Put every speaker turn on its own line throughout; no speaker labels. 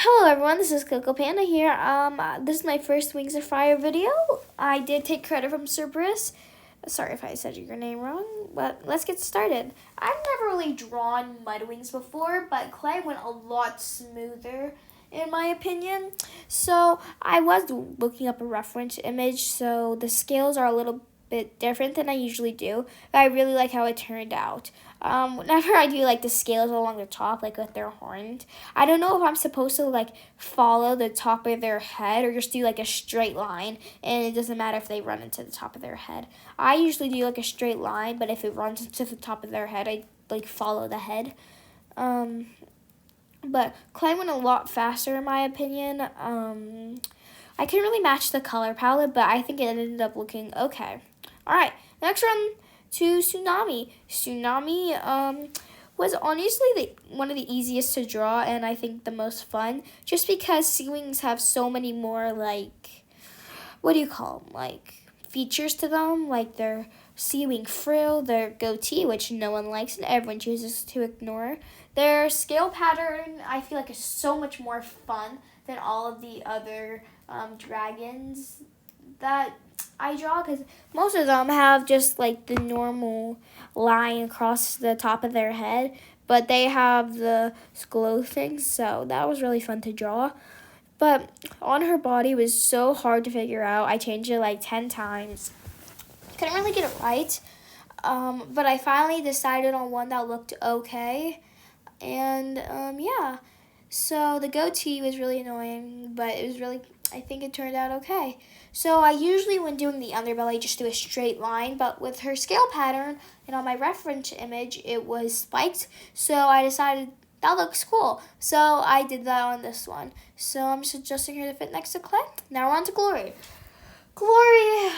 Hello everyone, this is Coco Panda here. This is my first Wings of Fire video. I did take credit from Cerberus. Sorry if I said your name wrong, but let's get started. I've never really drawn mud wings before, but clay went a lot smoother in my opinion. So I was looking up a reference image, so the scales are a little bit different than I usually do, but I really like how it turned out. Whenever I do like the scales along the top, like with their horns, I don't know if I'm supposed to like follow the top of their head or just do like a straight line, and it doesn't matter if they run into the top of their head. I usually do like a straight line, but if it runs into the top of their head, I like follow the head. But clay went a lot faster in my opinion. I couldn't really match the color palette, but I think it ended up looking okay. All right, next run to Tsunami. Tsunami was honestly one of the easiest to draw and I think the most fun, just because sea wings have so many more like, what do you call them, like features to them, like their sea wing frill, their goatee, which no one likes and everyone chooses to ignore. Their scale pattern, I feel like, is so much more fun than all of the other dragons that I draw, because most of them have just like the normal line across the top of their head, but they have the glow things, so that was really fun to draw. But on her body was so hard to figure out. I changed it like 10 times. Couldn't really get it right, but I finally decided on one that looked okay, and yeah. So the goatee was really annoying, but it was really, I think it turned out okay. So I usually, when doing the underbelly, just do a straight line, but with her scale pattern and on my reference image, it was spiked. So I decided that looks cool. So I did that on this one. So I'm just adjusting her to fit next to Clay. Now we're on to Glory. Glory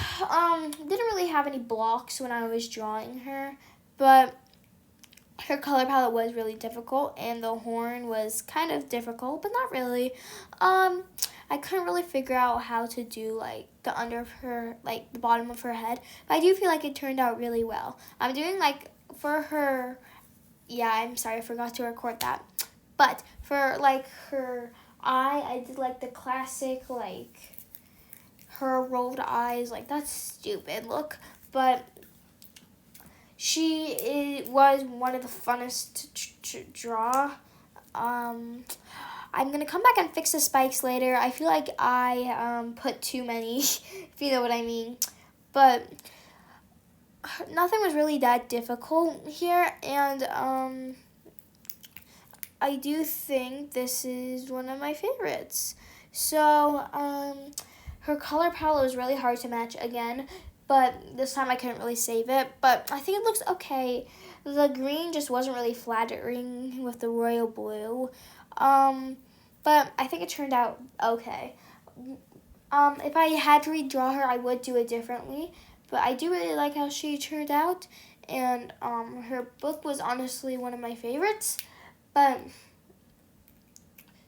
didn't really have any blocks when I was drawing her, but her color palette was really difficult, and the horn was kind of difficult, but not really. I couldn't really figure out how to do like the under of her, like the bottom of her head, but I do feel like it turned out really well. I'm doing like for her, yeah, I'm sorry, I forgot to record that. But for like her eye, I did like the classic, like her rolled eyes, like that's stupid look, but was one of the funnest to draw. I'm going to come back and fix the spikes later. I feel like I put too many, if you know what I mean. But nothing was really that difficult here. And I do think this is one of my favorites. So her color palette was really hard to match again, but this time I couldn't really save it. But I think it looks okay. The green just wasn't really flattering with the royal blue. But I think it turned out okay. If I had to redraw her, I would do it differently. But I do really like how she turned out. And her book was honestly one of my favorites. But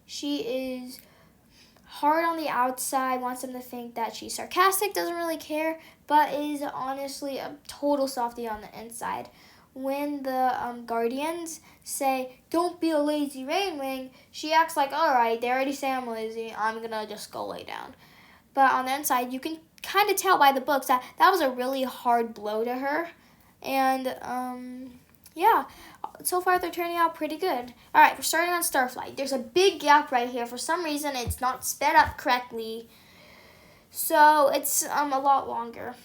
she is hard on the outside, wants them to think that she's sarcastic, doesn't really care, but is honestly a total softie on the inside. When the Guardians say, "Don't be a lazy rain wing," she acts like, "All right, they already say I'm lazy, I'm gonna just go lay down." But on the inside, you can kind of tell by the books that that was a really hard blow to her. And yeah, so far they're turning out pretty good. All right, we're starting on Starflight. There's a big gap right here. For some reason, it's not sped up correctly, so it's a lot longer.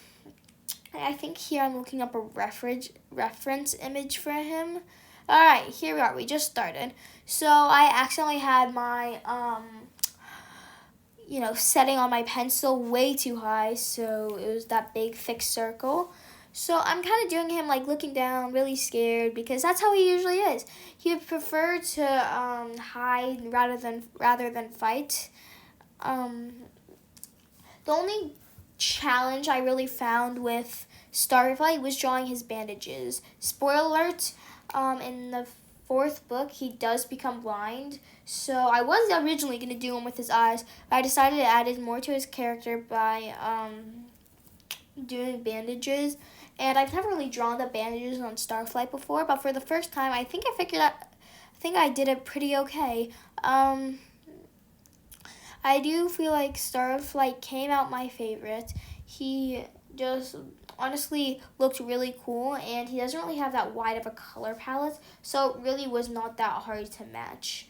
I think here I'm looking up a reference image for him. All right, here we are. We just started. So I accidentally had my setting on my pencil way too high, so it was that big thick circle. So I'm kind of doing him like looking down, really scared, because that's how he usually is. He would prefer to hide rather than fight. The only challenge I really found with Starflight was drawing his bandages. Spoiler alert, in the fourth book, he does become blind. So I was originally going to do him with his eyes, but I decided to add more to his character by doing bandages. And I've never really drawn the bandages on Starflight before, but for the first time, I think I did it pretty okay. I do feel like Starflight came out my favorite. He just honestly looked really cool, and he doesn't really have that wide of a color palette, so it really was not that hard to match.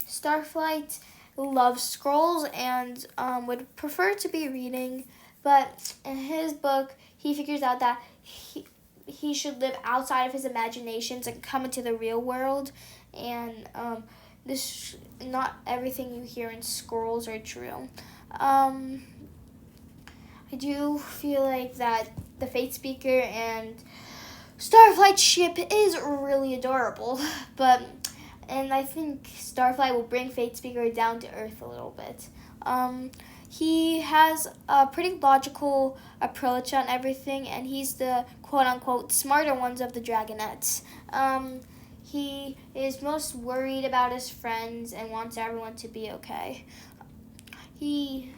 Starflight loves scrolls and would prefer to be reading, but in his book, he figures out that he should live outside of his imaginations and come into the real world, and this not everything you hear in scrolls are true. I do feel like that the Fate Speaker and Starflight ship is really adorable, and I think Starflight will bring Fate Speaker down to earth a little bit. He has a pretty logical approach on everything, and he's the quote-unquote smarter ones of the Dragonets. He is most worried about his friends and wants everyone to be okay. He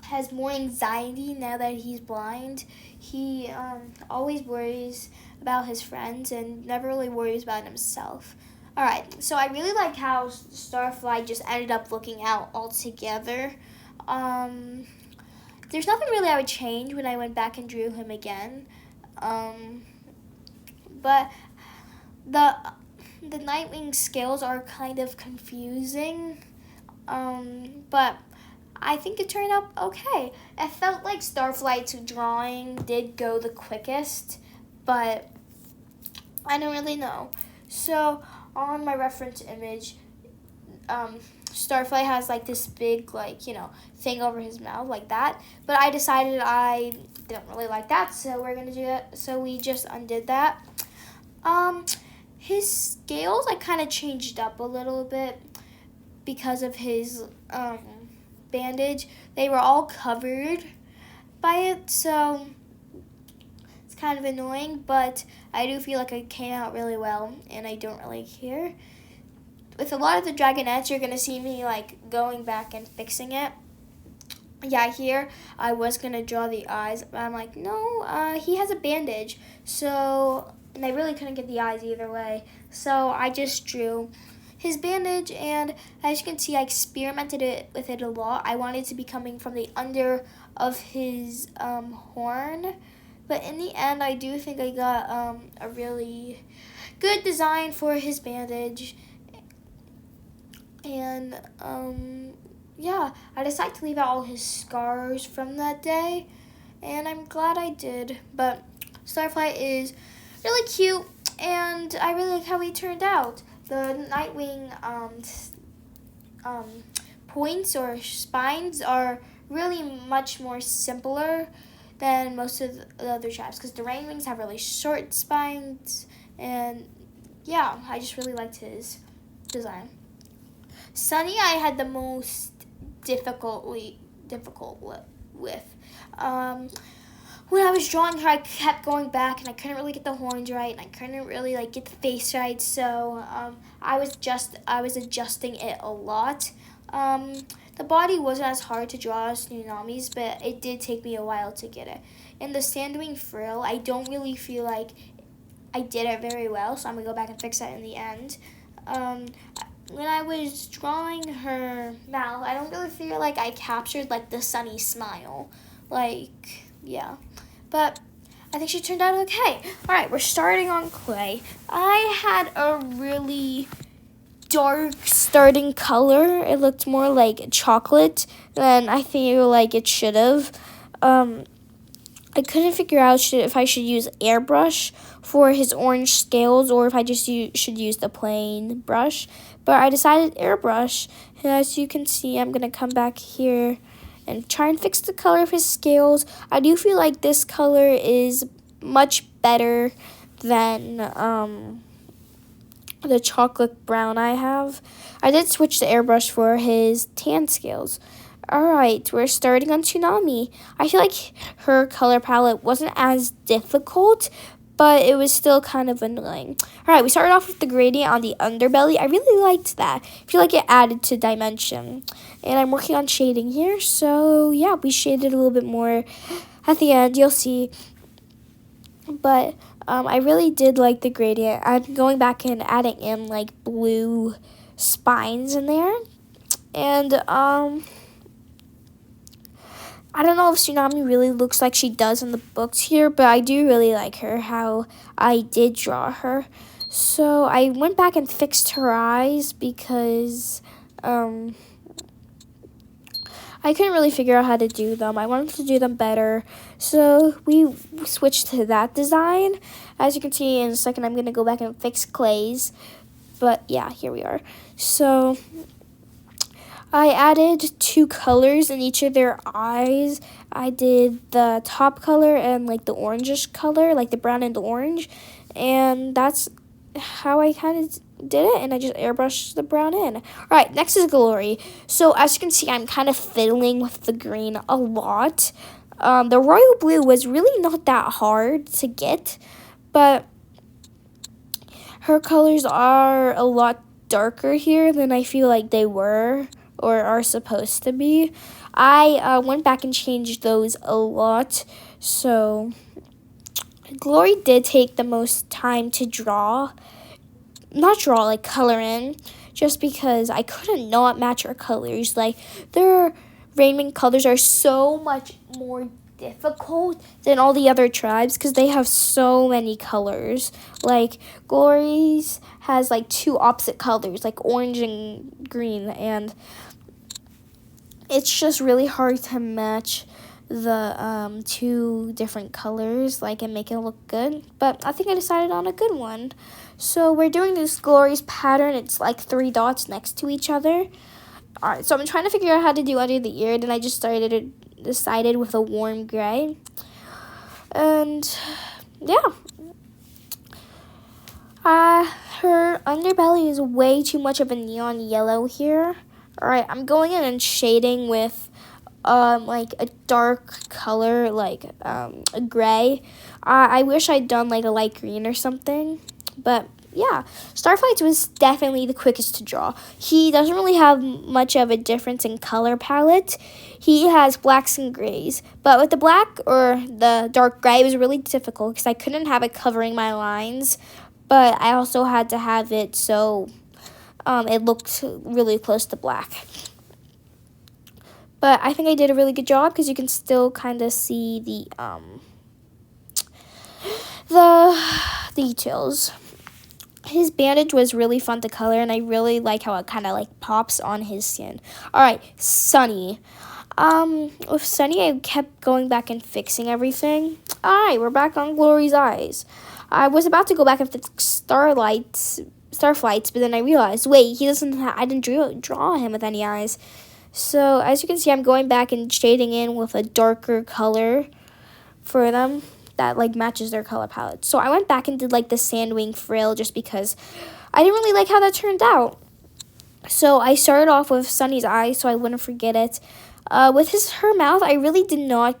has more anxiety now that he's blind. He always worries about his friends and never really worries about himself. Alright, so I really like how Starflight just ended up looking out altogether. There's nothing really I would change when I went back and drew him again. But the Nightwing scales are kind of confusing. But I think it turned out okay. I felt like Starflight's drawing did go the quickest, but I don't really know. So on my reference image, Starflight has like this big thing over his mouth like that, but I decided I didn't really like that, so we're gonna do it. So we just undid that. His scales I kind of changed up a little bit because of his bandage. They were all covered by it, so it's kind of annoying, but I do feel like it came out really well, and I don't really care. With a lot of the Dragonets, you're going to see me going back and fixing it. Yeah, here I was going to draw the eyes, but I'm like, no, he has a bandage, and I really couldn't get the eyes either way, so I just drew his bandage, and as you can see, I experimented with it a lot. I wanted it to be coming from the under of his horn, but in the end, I do think I got a really good design for his bandage. And yeah, I decided to leave out all his scars from that day, and I'm glad I did. But Starflight is really cute, and I really like how he turned out. The Nightwing points or spines are really much more simpler than most of the other chaps, because the Rainwings have really short spines, and yeah, I just really liked his design. Sunny, I had the most difficult with. When I was drawing her, I kept going back, and I couldn't really get the horns right, and I couldn't really get the face right. So I was adjusting it a lot. The body wasn't as hard to draw as Tsunami's, but it did take me a while to get it. And the Sandwing frill, I don't really feel like I did it very well, so I'm gonna go back and fix that in the end. When I was drawing her mouth, I don't really feel like I captured the sunny smile. Yeah. But I think she turned out okay. Alright, we're starting on clay. I had a really dark starting color. It looked more like chocolate than I feel like it should have. I couldn't figure out if I should use airbrush for his orange scales or if I just should use the plain brush. But I decided airbrush. And as you can see, I'm going to come back here and try and fix the color of his scales. I do feel like this color is much better than the chocolate brown I have. I did switch to airbrush for his tan scales. Alright, we're starting on Tsunami. I feel like her color palette wasn't as difficult, but it was still kind of annoying. Alright, we started off with the gradient on the underbelly. I really liked that. I feel like it added to dimension. And I'm working on shading here, so yeah, we shaded a little bit more at the end, you'll see. But I really did like the gradient. I'm going back and adding in blue spines in there. And I don't know if Tsunami really looks like she does in the books here, but I do really like her, how I did draw her. So I went back and fixed her eyes because I couldn't really figure out how to do them. I wanted to do them better. So we switched to that design. As you can see in a second, I'm going to go back and fix Clay's. But yeah, here we are. So I added 2 colors in each of their eyes. I did the top color and like the orangish color, like the brown and the orange. And that's how I kind of did it, and I just airbrushed the brown in. All right, next is Glory. So as you can see, I'm kind of fiddling with the green a lot. The royal blue was really not that hard to get, but her colors are a lot darker here than I feel like they were or are supposed to be. I went back and changed those a lot. So Glory did take the most time to draw. Not draw, like color in, just because I couldn't not match her colors. Like, their raiment colors are so much more difficult than all the other tribes because they have so many colors. Like, Glory's has like 2 opposite colors, like orange and green, and it's just really hard to match the 2 different colors, like, and make it look good. But I think I decided on a good one. So we're doing this Glory's pattern. It's like 3 dots next to each other. All right, so I'm trying to figure out how to do under the ear. Then I just decided with a warm gray. And yeah, her underbelly is way too much of a neon yellow here. All right, I'm going in and shading with like a dark color, like a gray. I wish I'd done like a light green or something, but yeah, Starflight was definitely the quickest to draw. He doesn't really have much of a difference in color palette. He has blacks and grays, but with the black or the dark gray, it was really difficult because I couldn't have it covering my lines, but I also had to have it so it looked really close to black. But I think I did a really good job because you can still kind of see the details. His bandage was really fun to color, and I really like how it kind of like pops on his skin. All right, Sunny. With Sunny, I kept going back and fixing everything. All right, we're back on Glory's eyes. I was about to go back and fix Starflight's, but then I realized, wait, he doesn't. I didn't draw him with any eyes. So as you can see, I'm going back and shading in with a darker color for them that like matches their color palette. So I went back and did like the sandwing frill just because I didn't really like how that turned out. So I started off with Sunny's eyes so I wouldn't forget it. With her mouth, I really did not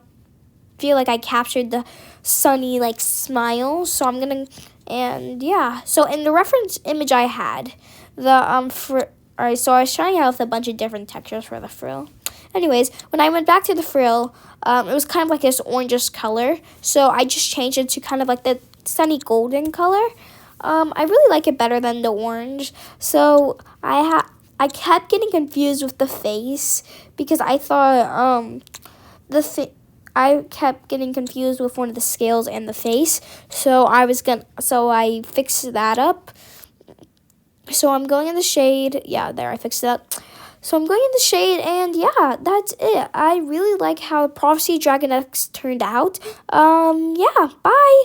feel like I captured the Sunny like smile. So I'm gonna, and yeah. So in the reference image I had, alright, so I was trying out with a bunch of different textures for the frill. Anyways, when I went back to the frill, it was kind of like this orangish color. So I just changed it to kind of like the sunny golden color. I really like it better than the orange. So I kept getting confused with the face because I thought I kept getting confused with one of the scales and the face. So I fixed that up. So I'm going in the shade. Yeah, there, I fixed it up. So I'm going in the shade, and yeah, that's it. I really like how Prophecy Dragonet turned out. Yeah, bye.